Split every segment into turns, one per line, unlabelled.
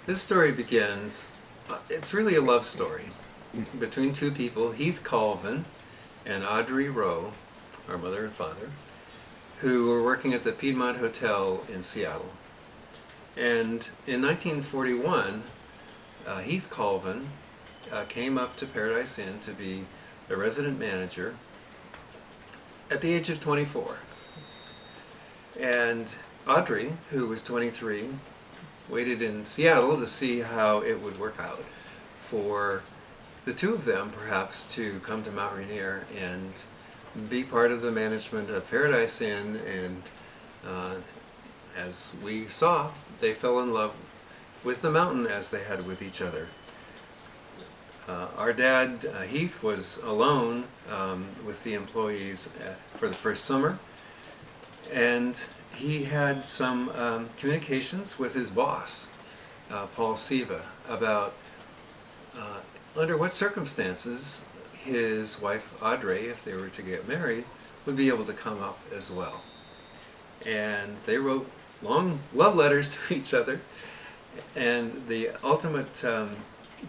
This story begins, it's really a love story between two people, Heath Colvin and Audrey Rowe, our mother and father, who were working at the Piedmont Hotel in Seattle. And in 1941, Heath Colvin came up to Paradise Inn to be the resident manager at the age of 24. And Audrey, who was 23, waited in Seattle to see how it would work out for the two of them perhaps to come to Mount Rainier and be part of the management of Paradise Inn. And as we saw, they fell in love with the mountain as they had with each other. Our dad, Heath, was alone with the employees for the first summer, and he had some communications with his boss, Paul Siva, about under what circumstances his wife Audrey, if they were to get married, would be able to come up as well. And they wrote long love letters to each other, and the ultimate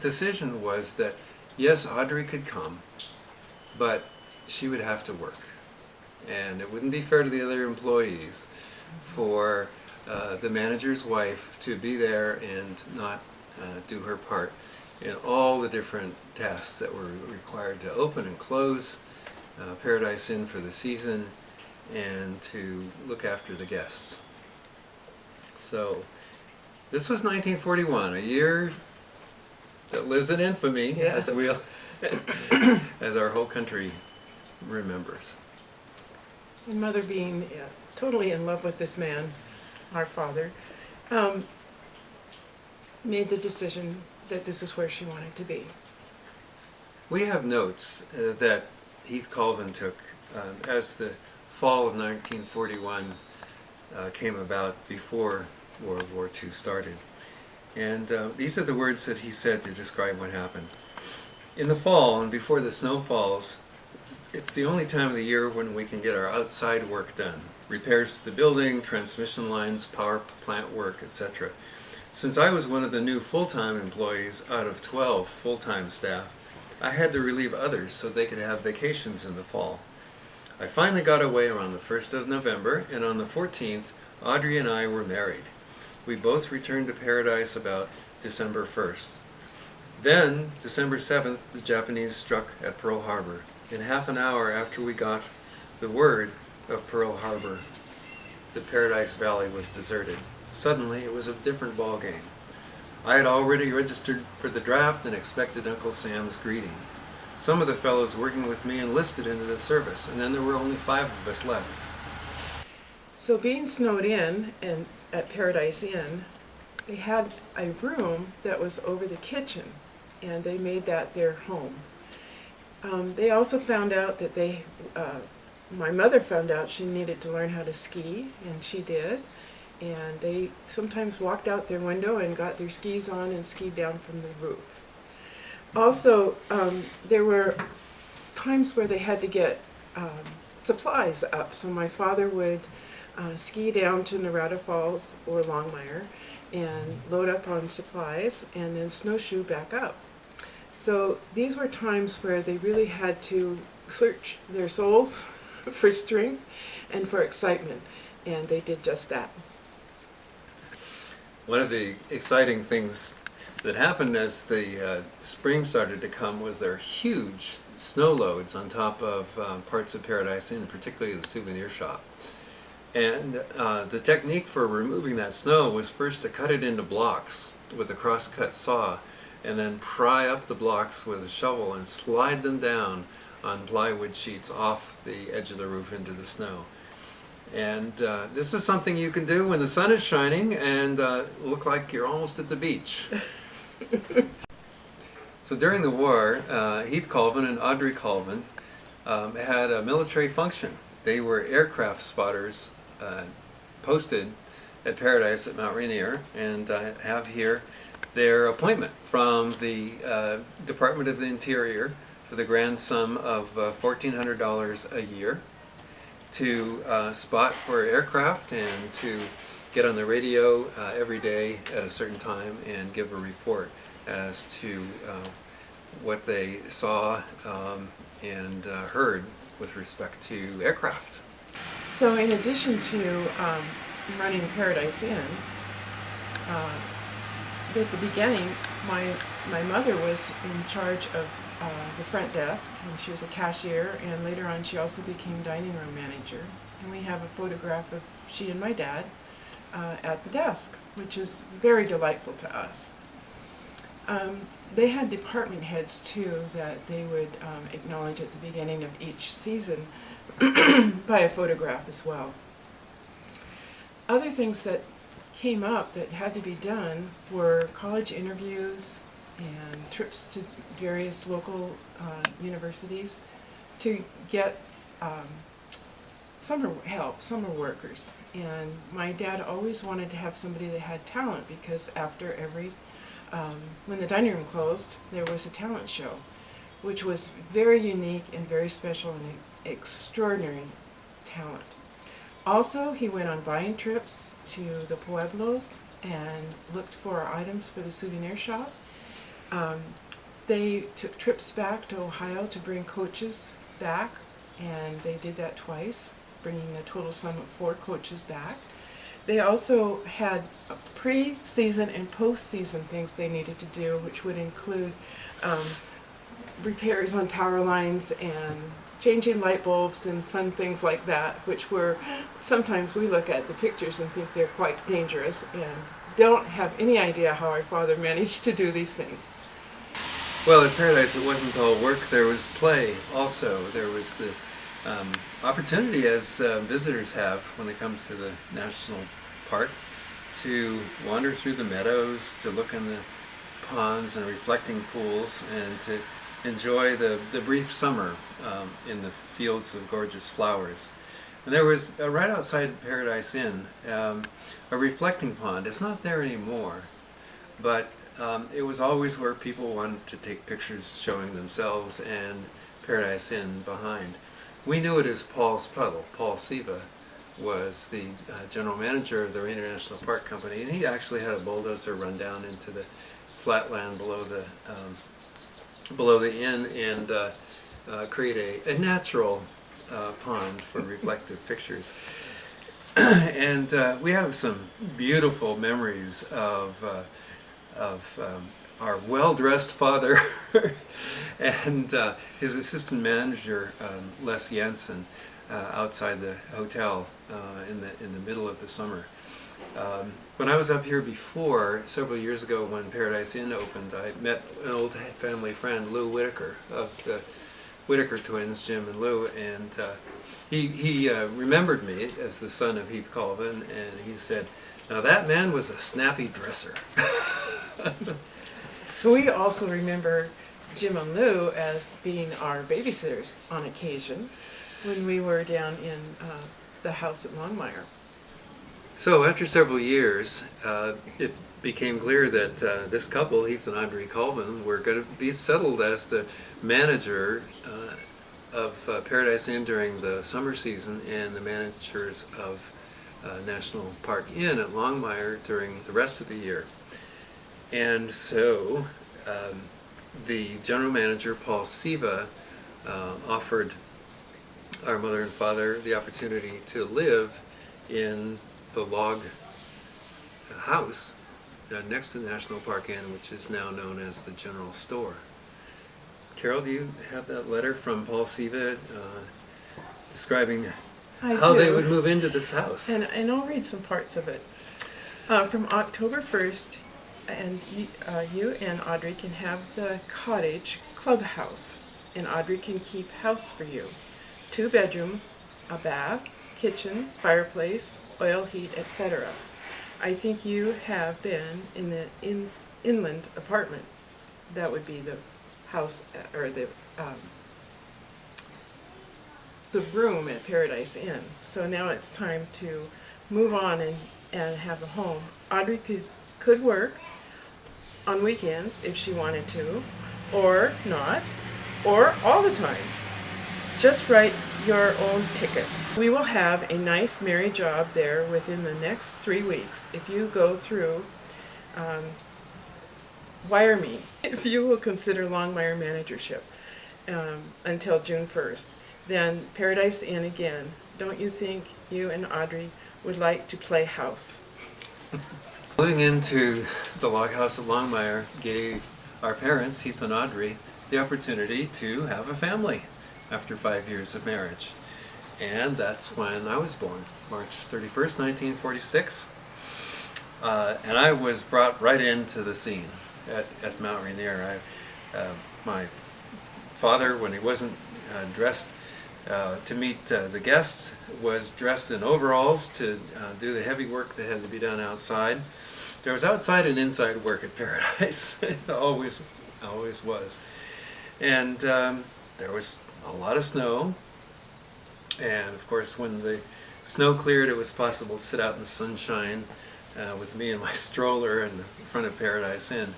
decision was that yes, Audrey could come, but she would have to work, and it wouldn't be fair to the other employees for the manager's wife to be there and not do her part in all the different tasks that were required to open and close Paradise Inn for the season and to look after the guests. So this was 1941, a year that lives in infamy,
yes,
as our whole country remembers.
And Mother, being totally in love with this man, our father, made the decision that this is where she wanted to be.
We have notes that Heath Colvin took as the fall of 1941 came about before World War II started. And these are the words that he said to describe what happened. In the fall and before the snow falls, it's the only time of the year when we can get our outside work done. Repairs to the building, transmission lines, power plant work, etc. Since I was one of the new full-time employees out of 12 full-time staff, I had to relieve others so they could have vacations in the fall. I finally got away around the 1st of November, and on the 14th, Audrey and I were married. We both returned to Paradise about December 1st. Then, December 7th, the Japanese struck at Pearl Harbor. In half an hour after we got the word of Pearl Harbor, the Paradise Valley was deserted. Suddenly, it was a different ball game. I had already registered for the draft and expected Uncle Sam's greeting. Some of the fellows working with me enlisted into the service, and then there were only 5 of us left.
So being snowed in and at Paradise Inn, they had a room that was over the kitchen, and they made that their home. They also found out that my mother found out she needed to learn how to ski, and she did. And they sometimes walked out their window and got their skis on and skied down from the roof. Also, there were times where they had to get supplies up. So my father would ski down to Narada Falls or Longmire and load up on supplies and then snowshoe back up. So these were times where they really had to search their souls for strength and for excitement, and they did just that.
One of the exciting things that happened as the spring started to come was there huge snow loads on top of parts of Paradise Inn, particularly the souvenir shop. And the technique for removing that snow was first to cut it into blocks with a cross-cut saw, and then pry up the blocks with a shovel and slide them down on plywood sheets off the edge of the roof into the snow. And this is something you can do when the sun is shining and look like you're almost at the beach. So during the war, Heath Colvin and Audrey Colvin had a military function. They were aircraft spotters posted at Paradise at Mount Rainier, and have here their appointment from the Department of the Interior for the grand sum of $1,400 a year to spot for aircraft and to get on the radio every day at a certain time and give a report as to what they saw and heard with respect to aircraft.
So in addition to running Paradise Inn, at the beginning, my mother was in charge of the front desk, and she was a cashier, and later on she also became dining room manager. And we have a photograph of she and my dad at the desk, which is very delightful to us. They had department heads too that they would acknowledge at the beginning of each season by a photograph as well. Other things that came up that had to be done were college interviews and trips to various local universities to get summer help, summer workers. And my dad always wanted to have somebody that had talent, because after every, when the dining room closed, there was a talent show, which was very unique and very special and extraordinary talent. Also, he went on buying trips to the Pueblos and looked for items for the souvenir shop. They took trips back to Ohio to bring coaches back, and they did that twice, bringing a total sum of 4 coaches back. They also had pre-season and post-season things they needed to do, which would include repairs on power lines and changing light bulbs and fun things like that, which were, sometimes we look at the pictures and think they're quite dangerous and don't have any idea how our father managed to do these things.
Well, at Paradise it wasn't all work, there was play also. There was the opportunity, as visitors have when they come to the national park, to wander through the meadows, to look in the ponds and reflecting pools, and to enjoy the brief summer in the fields of gorgeous flowers. And there was, right outside Paradise Inn, a reflecting pond. It's not there anymore, but it was always where people wanted to take pictures showing themselves and Paradise Inn behind. We knew it as Paul's Puddle. Paul Siva was the general manager of the Rainier National Park Company, and he actually had a bulldozer run down into the flatland below the inn and create a natural pond for reflective pictures. And we have some beautiful memories of our well-dressed father and his assistant manager, Les Jensen, outside the hotel in the middle of the summer. When I was up here before, several years ago when Paradise Inn opened, I met an old family friend, Lou Whitaker, of the Whitaker twins, Jim and Lou, and he remembered me as the son of Heath Colvin, and he said, "Now that man was a snappy dresser."
We also remember Jim and Lou as being our babysitters on occasion when we were down in the house at Longmire.
So after several years, it became clear that this couple, Heath and Audrey Colvin, were going to be settled as the manager of Paradise Inn during the summer season and the managers of National Park Inn at Longmire during the rest of the year. And so the general manager, Paul Siva, offered our mother and father the opportunity to live in the log house next to National Park Inn, which is now known as the General Store. Carol, do you have that letter from Paul Siva describing how they would move into this house?
And I'll read some parts of it. From October 1st, and you and Audrey can have the cottage clubhouse, and Audrey can keep house for you. 2 bedrooms, a bath, kitchen, fireplace, oil heat, etc. I think you have been in the inland apartment. That would be the house, or the room at Paradise Inn. So now it's time to move on and have a home. Audrey could work on weekends if she wanted to, or not, or all the time. Just write your own ticket. We will have a nice merry job there within the next 3 weeks if you go through Wire Me, if you will consider Longmire managership until June 1st. Then Paradise Inn again. Don't you think you and Audrey would like to play house?
Moving into the log house at Longmire gave our parents, Heath and Audrey, the opportunity to have a family after 5 years of marriage. And that's when I was born, March 31st, 1946. And I was brought right into the scene at Mount Rainier. My father, when he wasn't dressed to meet the guests, was dressed in overalls to do the heavy work that had to be done outside. There was outside and inside work at Paradise. It always was. And there was a lot of snow. And of course, when the snow cleared, it was possible to sit out in the sunshine with me and my stroller in the front of Paradise Inn.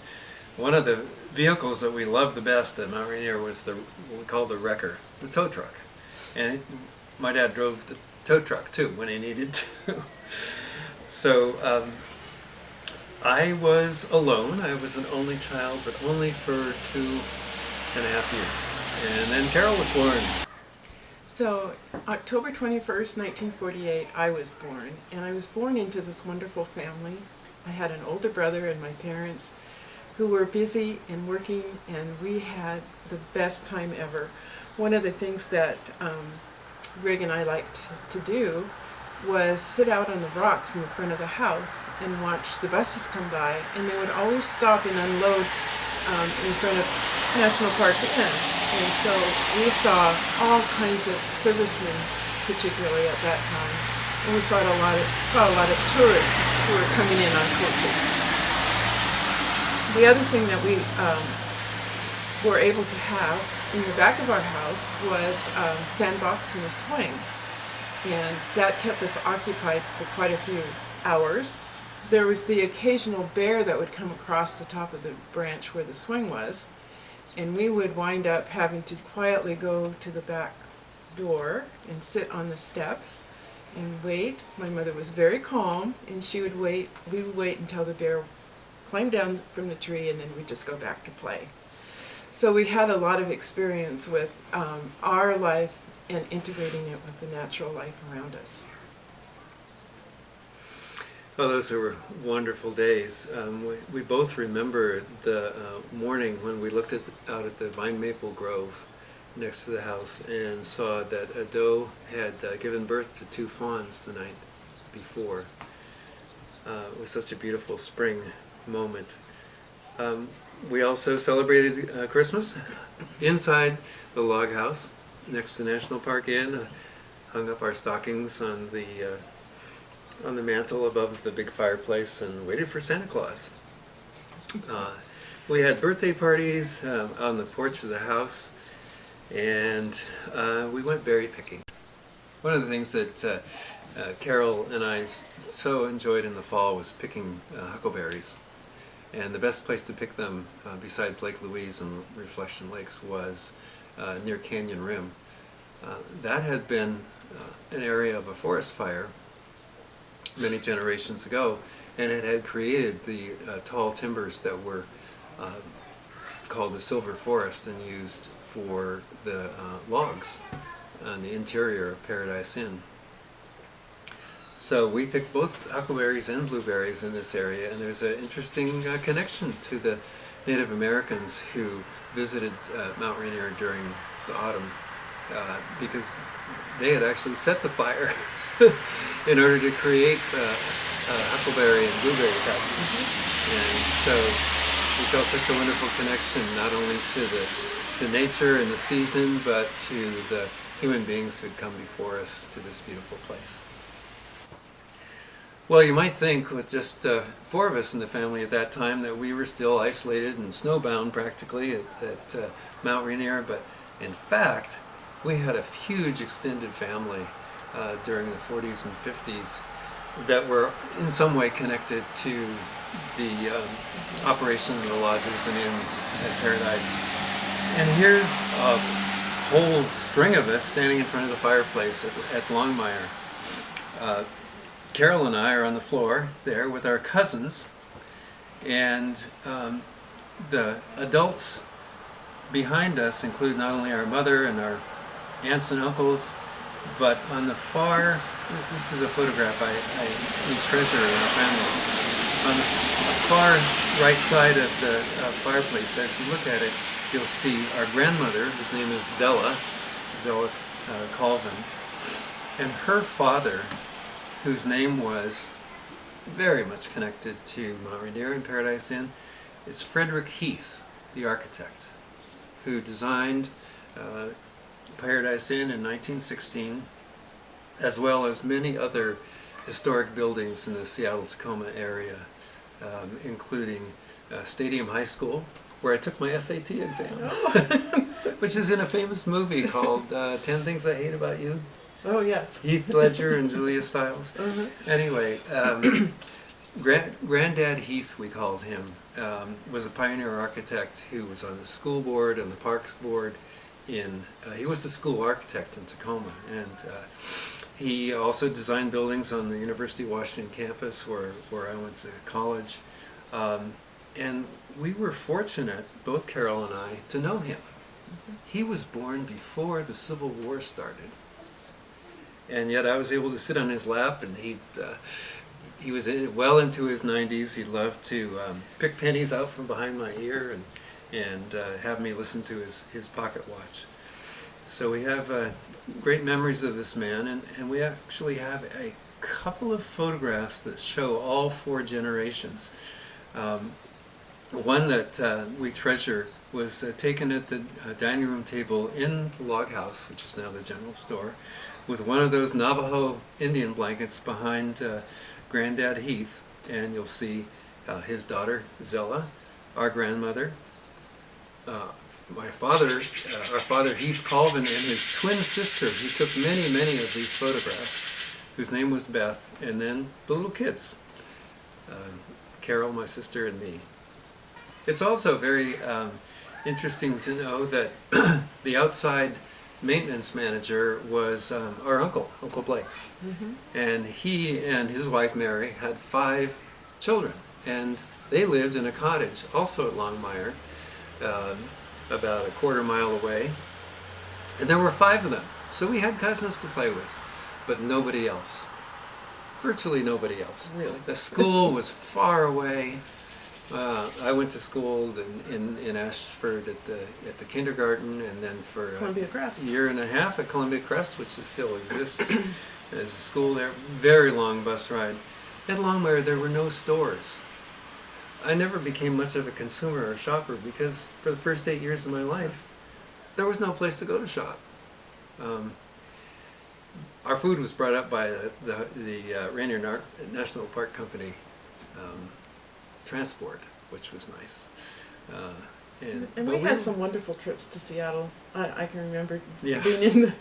One of the vehicles that we loved the best at Mount Rainier was what we called the wrecker, the tow truck. And my dad drove the tow truck too when he needed to. So I was alone. I was an only child, but only for 2.5 years. And then Carol was born.
So October 21st, 1948, I was born. And I was born into this wonderful family. I had an older brother and my parents who were busy and working, and we had the best time ever. One of the things that Rig and I liked to do was sit out on the rocks in the front of the house and watch the buses come by, and they would always stop and unload in front of National Park Inn. And so we saw all kinds of servicemen, particularly at that time, and we saw a lot of tourists who were coming in on coaches. The other thing that we were able to have in the back of our house was sandbox and a swing, and that kept us occupied for quite a few hours. There was the occasional bear that would come across the top of the branch where the swing was, and we would wind up having to quietly go to the back door and sit on the steps and wait. My mother was very calm, and she would wait. We would wait until the bear climbed down from the tree, and then we'd just go back to play. So we had a lot of experience with our life and integrating it with the natural life around us.
Oh, those were wonderful days. We both remember the morning when we looked out at the vine maple grove next to the house and saw that a doe had given birth to 2 fawns the night before. It was such a beautiful spring moment. We also celebrated Christmas inside the log house next to National Park Inn. Hung up our stockings on the mantle above the big fireplace and waited for Santa Claus. We had birthday parties on the porch of the house, and we went berry picking. One of the things that Carol and I so enjoyed in the fall was picking huckleberries. And the best place to pick them, besides Lake Louise and Reflection Lakes, was near Canyon Rim. That had been an area of a forest fire many generations ago, and it had created the tall timbers that were called the Silver Forest and used for the logs on the interior of Paradise Inn. So we picked both huckleberries and blueberries in this area, and there's an interesting connection to the Native Americans who visited Mount Rainier during the autumn, because they had actually set the fire in order to create huckleberry and blueberry patches. And so we felt such a wonderful connection, not only to the nature and the season, but to the human beings who had come before us to this beautiful place. Well, you might think with just 4 of us in the family at that time that we were still isolated and snowbound practically at Mount Rainier, but in fact, we had a huge extended family during the 40s and 50s that were in some way connected to the operation of the lodges and inns at Paradise. And here's a whole string of us standing in front of the fireplace at Longmire. Carol and I are on the floor there with our cousins, and the adults behind us include not only our mother and our aunts and uncles, but on the far, this is a photograph we treasure in our family. On the far right side of the fireplace, as you look at it, you'll see our grandmother, whose name is Zella Colvin, and her father, whose name was very much connected to Mount Rainier and Paradise Inn, is Frederick Heath, the architect, who designed Paradise Inn in 1916, as well as many other historic buildings in the Seattle-Tacoma area, including Stadium High School, where I took my SAT exam, which is in a famous movie called 10 Things I Hate About You.
Oh, yes.
Heath Ledger and Julia Stiles.
Uh-huh.
Anyway, Granddad Heath, we called him, was a pioneer architect who was on the school board and the parks board. He was the school architect in Tacoma, and he also designed buildings on the University of Washington campus where I went to college. And we were fortunate, both Carol and I, to know him. He was born before the Civil War started. And yet I was able to sit on his lap, and he was well into his 90s. He loved to pick pennies out from behind my ear and have me listen to his pocket watch. So we have great memories of this man, and we actually have a couple of photographs that show all 4 generations. One that we treasure was taken at the dining room table in the log house, which is now the general store, with one of those Navajo Indian blankets behind Granddad Heath, and you'll see his daughter Zella, our grandmother, our father Heath Colvin, and his twin sister, who took many of these photographs, whose name was Beth, and then the little kids, Carol, my sister, and me. It's also very interesting to know that the outside maintenance manager was our uncle Blake. Mm-hmm. And he and his wife Mary had 5 children, and they lived in a cottage also at Longmire, about a quarter mile away, and there were 5 of them. So we had cousins to play with, but nobody else. Virtually nobody else.
Really?
The school was far away. I went to school in Ashford at the kindergarten, and then for
Columbia Crest.
a year and a half at Columbia Crest, which still exists as a school there. Very long bus ride. At Longmire, there were no stores. I never became much of a consumer or shopper because for the first 8 years of my life, there was no place to go to shop. Our food was brought up by the Rainier National Park Company transport, which was nice.
And we had some wonderful trips to Seattle. I can remember
Yeah.
being in the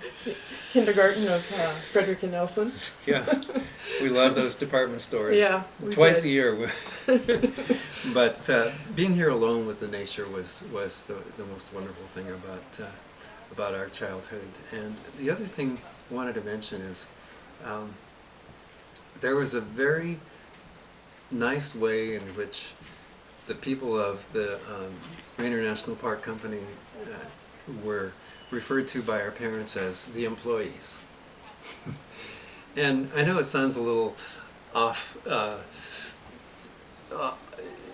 kindergarten of Frederick and Nelson.
Yeah, we love those department stores.
Yeah, we
twice
did.
a year. But being here alone with the nature was the most wonderful thing about our childhood. And the other thing I wanted to mention is there was a very nice way in which the people of the Rainier National Park Company were referred to by our parents as the employees. And I know it sounds a little off,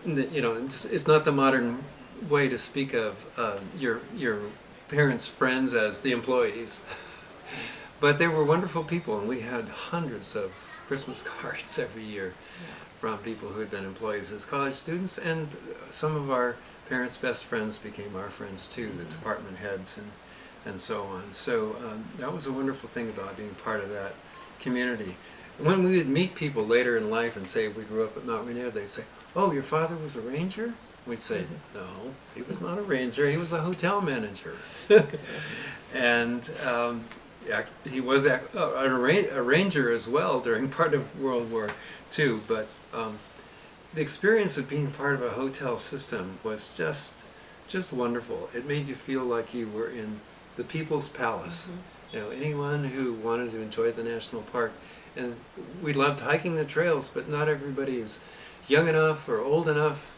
it's not the modern way to speak of your parents' friends as the employees. But they were wonderful people, and we had hundreds of Christmas cards every year from people who had been employees as college students, and some of our parents' best friends became our friends too, the department heads and so on. So that was a wonderful thing about being part of that community. When we would meet people later in life and say we grew up at Mount Rainier, they'd say, "Oh, your father was a ranger?" We'd say, "No, he was not a ranger, he was a hotel manager." And he was a ranger as well during part of World War II, but the experience of being part of a hotel system was just wonderful. It made you feel like you were in the People's Palace. You know, anyone who wanted to enjoy the national park. And we loved hiking the trails, but not everybody is young enough or old enough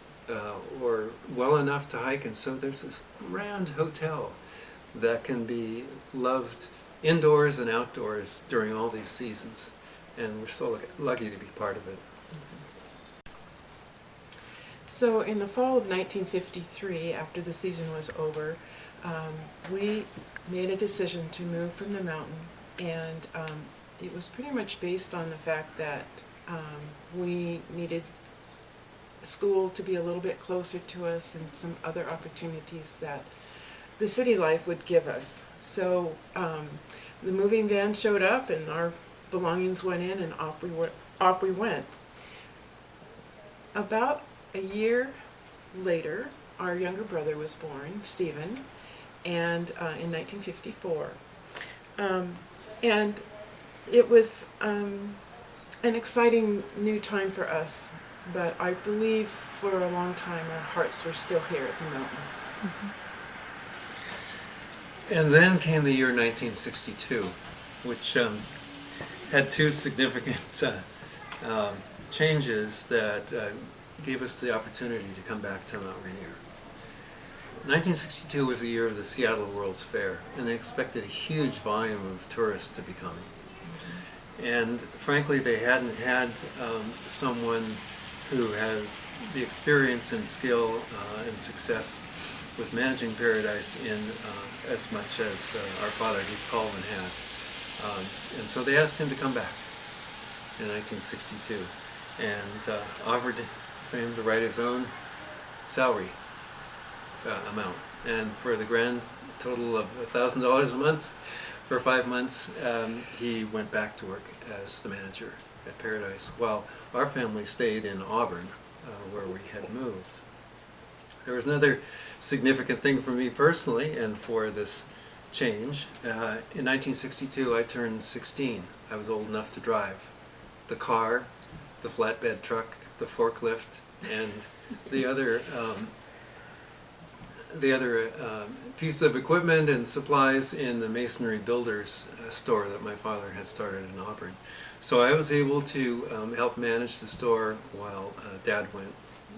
or well enough to hike. And so there's this grand hotel that can be loved indoors and outdoors during all these seasons. And we're so lucky to be part of it.
So in the fall of 1953, after the season was over, we made a decision to move from the mountain, and it was pretty much based on the fact that we needed school to be a little bit closer to us and some other opportunities that the city life would give us. So the moving van showed up and our belongings went in, and off we went. About a year later, our younger brother was born, Stephen, and in 1954. And it was an exciting new time for us, but I believe for a long time our hearts were still here at the mountain.
And then came the year 1962, which had two significant changes that gave us the opportunity to come back to Mount Rainier. 1962 was the year of the Seattle World's Fair, and they expected a huge volume of tourists to be coming. And frankly, they hadn't had someone who has the experience and skill and success with managing Paradise in as much as our father, Heath Colvin, had. And so they asked him to come back in 1962 and offered for him to write his own salary amount. And for the grand total of $1,000 a month for 5 months, he went back to work as the manager at Paradise, while our family stayed in Auburn, where we had moved. There was another significant thing for me personally and for this change. In 1962, I turned 16. I was old enough to drive the car, the flatbed truck, the forklift, and the other piece of equipment and supplies in the masonry builders store that my father had started in Auburn. So I was able to help manage the store while Dad went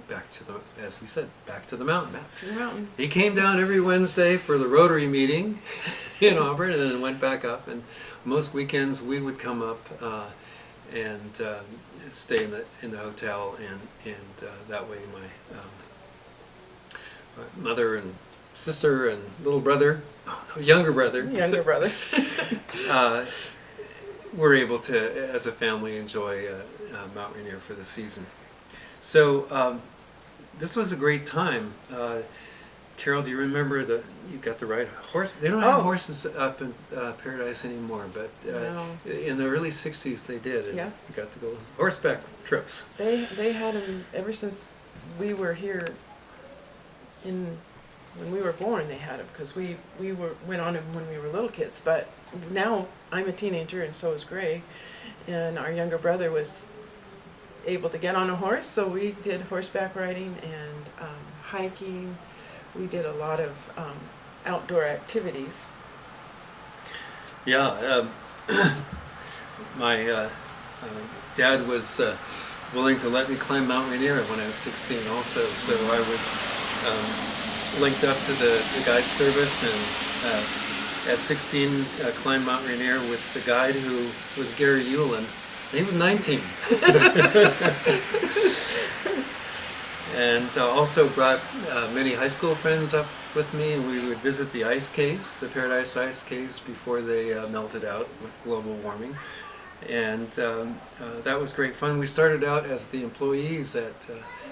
back to the, as we said, back to the mountain.
Back to the mountain.
He came down every Wednesday for the Rotary meeting in Auburn, and then went back up. And most weekends we would come up and stay in the hotel, and that way my mother and sister and little brother, younger brother, were able to, as a family, enjoy Mount Rainier for the season. So this was a great time. Carol, do you remember you got to ride a horse? They don't have horses up in Paradise anymore, but
No.
in the early 60s they did. And
Yeah.
you got to go horseback trips.
They had them ever since we were here. When we were born, they had them because we went on them when we were little kids. But now I'm a teenager, and so is Greg, and our younger brother was able to get on a horse, so we did horseback riding and hiking. We did a lot of outdoor activities.
Yeah, my dad was willing to let me climb Mount Rainier when I was 16 also, so I was linked up to the guide service, and at 16 climbed Mount Rainier with the guide, who was Gary Hewlin. He was 19. And also brought many high school friends up with me, and we would visit the ice caves, the Paradise ice caves, before they melted out with global warming. And that was great fun. We started out as the employees at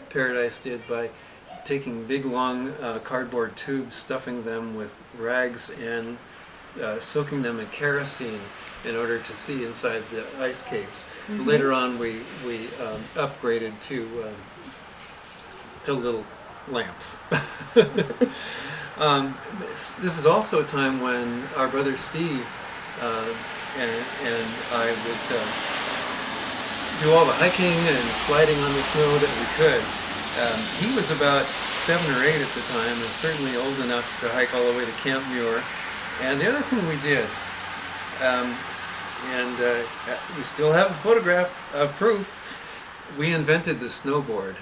Paradise did by taking big long cardboard tubes, stuffing them with rags, and soaking them in kerosene in order to see inside the ice caves. Mm-hmm. Later on we upgraded to little lamps. This is also a time when our brother Steve and I would do all the hiking and sliding on the snow that we could. He was about 7 or 8 at the time, and certainly old enough to hike all the way to Camp Muir And the other thing we did, um, and we still have a photograph of proof, we invented the snowboard.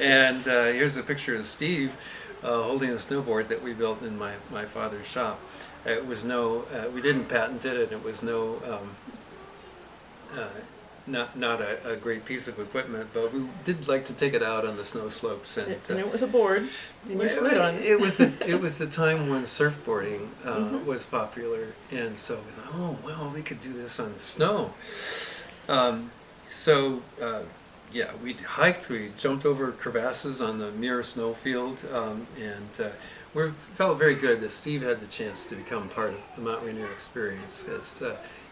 And here's a picture of Steve holding a snowboard that we built in my father's shop. It was we didn't patent it, and it was not a great piece of equipment, but we did like to take it out on the snow slopes. And
it was a board, and you slid on it.
It was the time when surfboarding was popular, and so we thought, oh well, we could do this on snow. Yeah, we hiked, we jumped over crevasses on the Muir snowfield, and we felt very good that Steve had the chance to become part of the Mount Rainier experience, because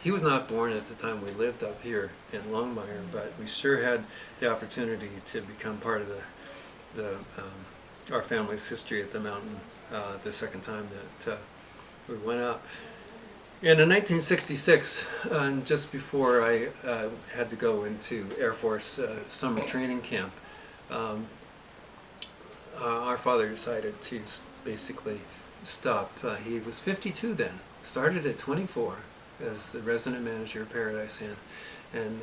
he was not born at the time we lived up here in Longmire, but we sure had the opportunity to become part of our family's history at the mountain the second time that we went up. And in 1966, just before I had to go into Air Force summer training camp, our father decided to basically stop. He was 52 then, started at 24 as the resident manager of Paradise Inn, and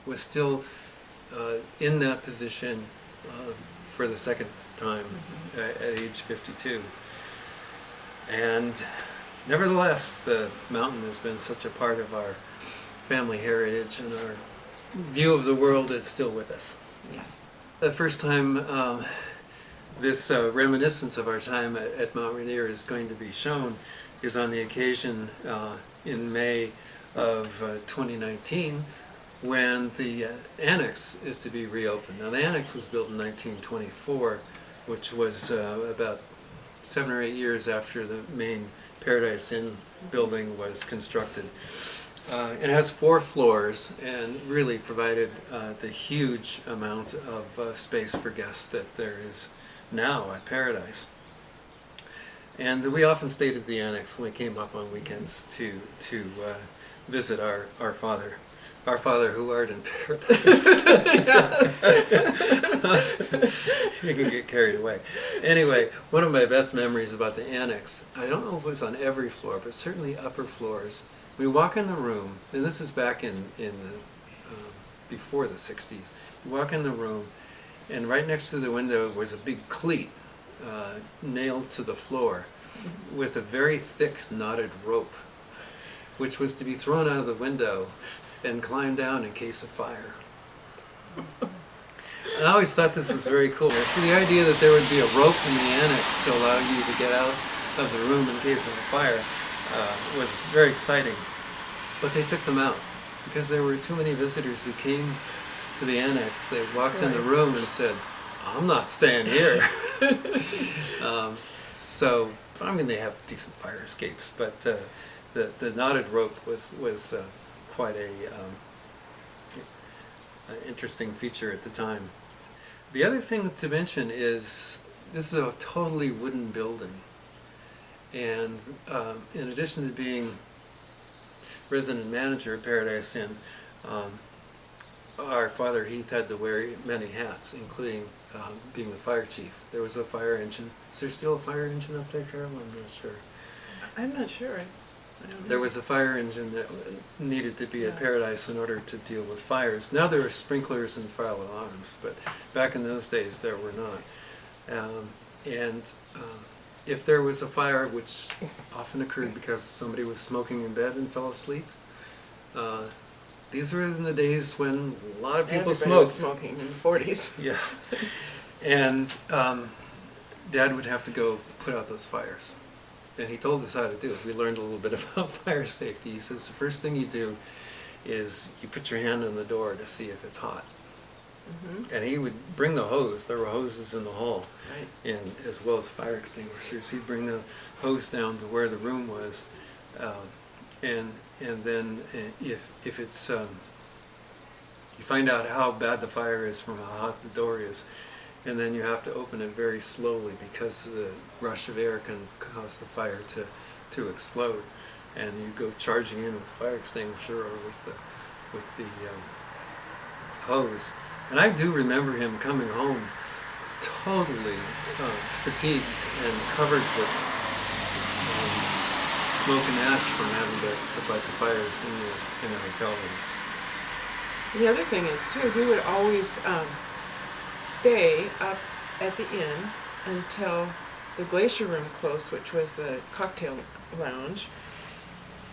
was still in that position for the second time at age 52. And nevertheless, the mountain has been such a part of our family heritage, and our view of the world is still with us.
Yes.
The first time this reminiscence of our time at Mount Rainier is going to be shown is on the occasion in May of 2019, when the Annex is to be reopened. Now, the Annex was built in 1924, which was about 7 or 8 years after the main Paradise Inn building was constructed. It has 4 floors and really provided the huge amount of space for guests that there is now at Paradise. And we often stayed at the Annex when we came up on weekends to visit our father. Our father who art in paradise. You can get carried away. Anyway, one of my best memories about the Annex, I don't know if it was on every floor, but certainly upper floors. We walk in the room, and this is back in the before the 60s. You walk in the room, and right next to the window was a big cleat nailed to the floor with a very thick knotted rope, which was to be thrown out of the window and climb down in case of fire. And I always thought this was very cool. So the idea that there would be a rope in the Annex to allow you to get out of the room in case of a fire was very exciting. But they took them out because there were too many visitors who came to the Annex. They walked in the room and said, I'm not staying here. So, I mean, they have decent fire escapes, but the knotted rope was quite an interesting feature at the time. The other thing to mention is this is a totally wooden building, and in addition to being resident manager of Paradise Inn, our father Heath had to wear many hats, including being the fire chief. There was a fire engine. Is there still a fire engine up there, Carol? I'm not sure.
I'm not sure.
There was a fire engine that needed to be at Paradise in order to deal with fires. Now there are sprinklers and fire alarms, but back in those days there were not. If there was a fire, which often occurred because somebody was smoking in bed and fell asleep, these were in the days when a lot of people
Everybody
smoked.
was smoking in the 40s.
Yeah. And Dad would have to go put out those fires. And he told us how to do it. We learned a little bit about fire safety. He says the first thing you do is you put your hand on the door to see if it's hot. Mm-hmm. And he would bring the hose. There were hoses in the hall, right, and as well as fire extinguishers. He'd bring the hose down to where the room was, and then if it's you find out how bad the fire is from how hot the door is. And then you have to open it very slowly because the rush of air can cause the fire to explode. And you go charging in with the fire extinguisher or with the hose. And I do remember him coming home totally fatigued and covered with smoke and ash from having to fight the fires in the hotel rooms.
The other thing is too, he would always stay up at the inn until the Glacier Room closed, which was the cocktail lounge.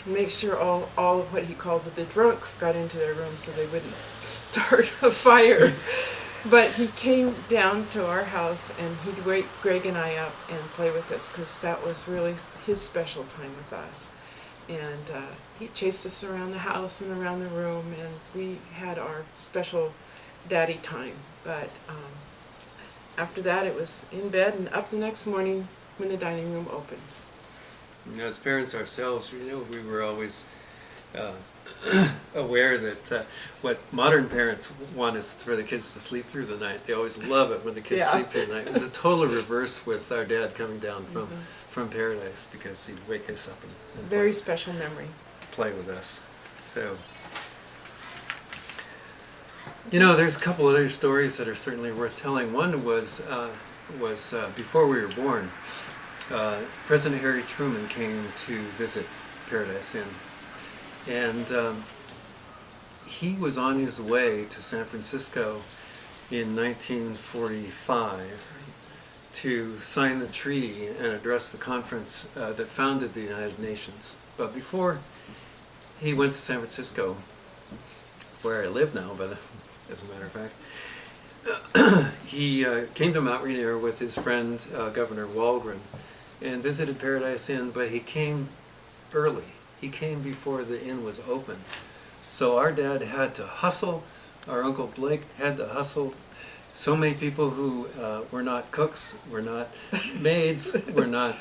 Make sure all of what he called the drunks got into their room so they wouldn't start a fire. But he came down to our house and he'd wake Greg and I up and play with us because that was really his special time with us. And he chased us around the house and around the room, and we had our special daddy time. But after that, it was in bed and up the next morning when the dining room opened.
As parents ourselves, we were always aware that what modern parents want is for the kids to sleep through the night. They always love it when the kids sleep through the night. It was a total reverse with our dad coming down from Paradise, because he'd wake us up and
Very special memory.
play with us. So, there's a couple other stories that are certainly worth telling. One was before we were born. President Harry Truman came to visit Paradise Inn, and he was on his way to San Francisco in 1945 to sign the treaty and address the conference that founded the United Nations. But before he went to San Francisco, where I live now, but as a matter of fact, he came to Mount Rainier with his friend Governor Walgren and visited Paradise Inn, but he came early. He came before the inn was open. So our dad had to hustle, our Uncle Blake had to hustle. So many people who were not cooks, were not maids, were not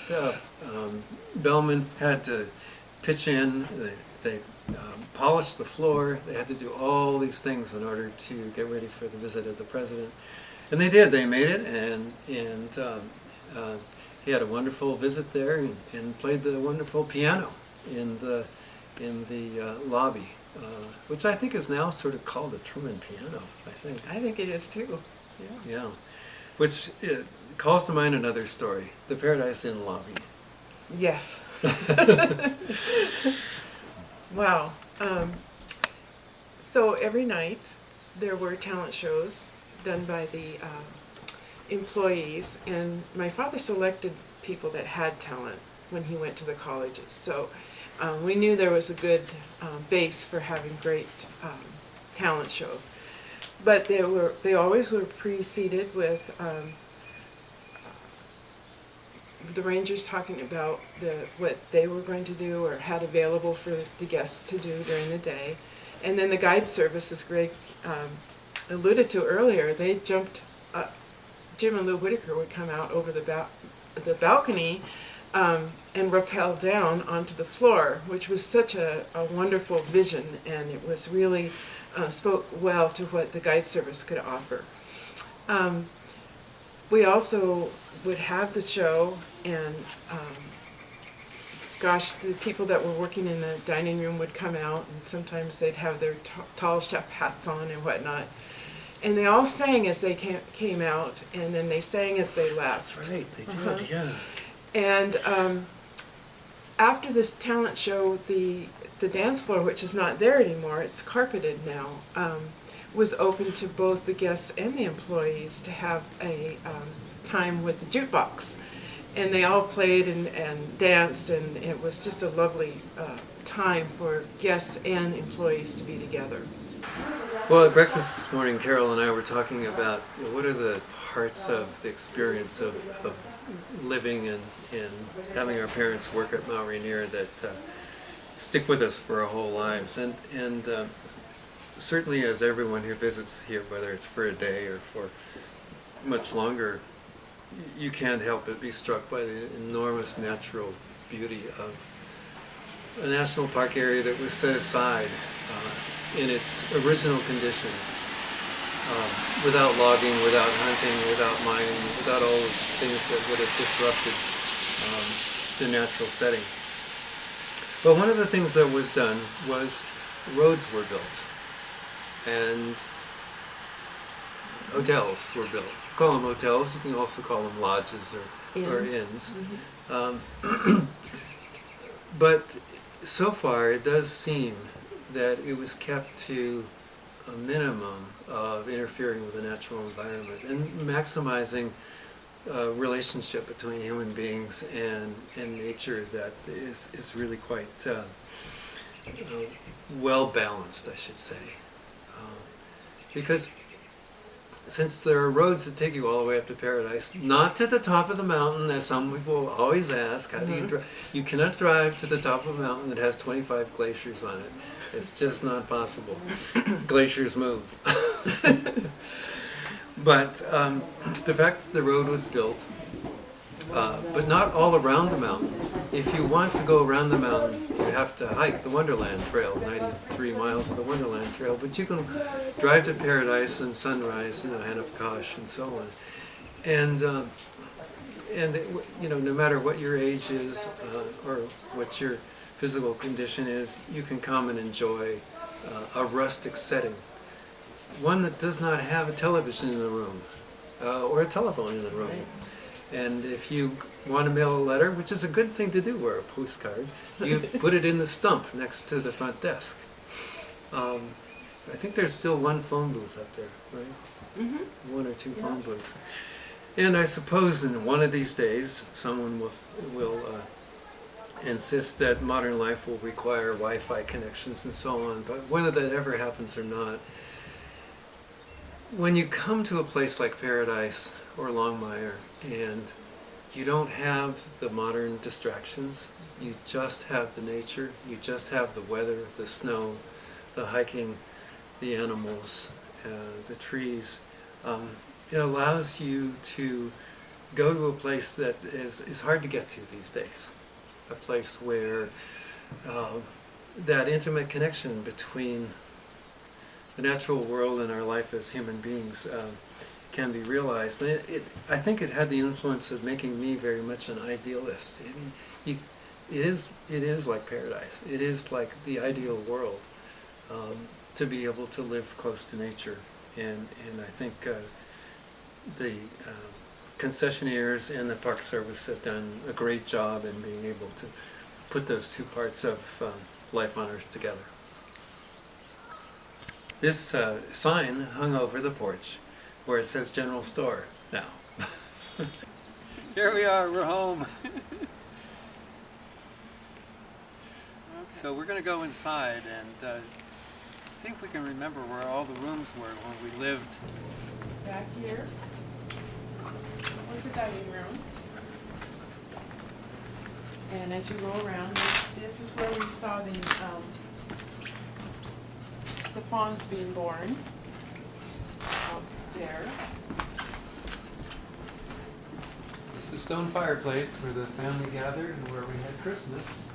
bellmen, had to pitch in. They polished the floor. They had to do all these things in order to get ready for the visit of the president. And they did. They made it, and he had a wonderful visit there and played the wonderful piano in the lobby, which I think is now sort of called the Truman piano, I think.
I think it is too.
Yeah. Which calls to mind another story, the Paradise Inn lobby.
Yes. Wow. So every night there were talent shows done by the employees, and my father selected people that had talent when he went to the colleges. So we knew there was a good base for having great talent shows. But they always were preceded with the Rangers talking about what they were going to do or had available for the guests to do during the day. And then the guide service, as Greg alluded to earlier, they jumped Jim and Lou Whitaker would come out over the balcony and rappel down onto the floor, which was such a wonderful vision, and it was really spoke well to what the guide service could offer. We also would have the show, and the people that were working in the dining room would come out, and sometimes they'd have their tall chef hats on and whatnot. And they all sang as they came out, and then they sang as they left.
That's right, they did, yeah.
And after this talent show, the dance floor, which is not there anymore, it's carpeted now, was open to both the guests and the employees to have a time with the jukebox. And they all played and danced, and it was just a lovely time for guests and employees to be together.
Well, at breakfast this morning, Carol and I were talking about what are the parts of the experience of living and having our parents work at Mount Rainier that stick with us for our whole lives. And certainly as everyone who visits here, whether it's for a day or for much longer, you can't help but be struck by the enormous natural beauty of a national park area that was set aside in its original condition, without logging, without hunting, without mining, without all the things that would have disrupted the natural setting. But one of the things that was done was roads were built and hotels were built. Call them hotels, you can also call them lodges or inns.
Mm-hmm.
But so far, it does seem that it was kept to a minimum of interfering with the natural environment and maximizing relationship between human beings and nature that is really quite well balanced, I should say. Because since there are roads that take you all the way up to paradise, not to the top of the mountain, as some people always ask, how do you drive? You cannot drive to the top of a mountain that has 25 glaciers on it. It's just not possible. Glaciers move. But the fact that the road was built, but not all around the mountain. If you want to go around the mountain, you have to hike the Wonderland Trail, 93 miles of the Wonderland Trail. But you can drive to Paradise and Sunrise and Anapkosh and so on. And you know, no matter what your age is or what your physical condition is, you can come and enjoy a rustic setting. One that does not have a television in the room or a telephone in the room. And if you want to mail a letter, which is a good thing to do, or a postcard, you put it in the stump next to the front desk. I think there's still one phone booth up there, right? Mm-hmm. One or two phone booths. And I suppose in one of these days, someone will insist that modern life will require Wi-Fi connections and so on. But whether that ever happens or not, when you come to a place like Paradise or Longmire and you don't have the modern distractions, you just have the nature, you just have the weather, the snow, the hiking, the animals, the trees, it allows you to go to a place that is hard to get to these days. A place where that intimate connection between the natural world and our life as human beings can be realized. I think it had the influence of making me very much an idealist. It is like paradise. It is like the ideal world to be able to live close to nature. And I think the concessionaires and the Park Service have done a great job in being able to put those two parts of life on Earth together. This sign hung over the porch where it says General Store now. Here we are, we're home. So we're going to go inside and see if we can remember where all the rooms were when we lived.
Back here was the dining room. And as you go around, this is where we saw the fawns being born. There.
This is a stone fireplace where the family gathered and where we had Christmas.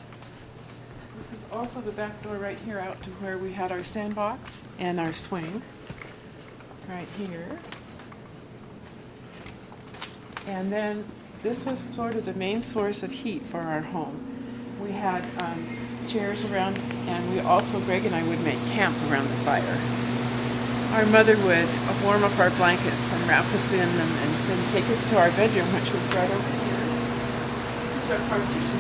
This is also the back door right here out to where we had our sandbox and our swing. Right here. And then this was sort of the main source of heat for our home. We had chairs around, and we also, Greg and I would make camp around the fire. Our mother would warm up our blankets and wrap us in them and then take us to our bedroom, which was right over here. This is our partition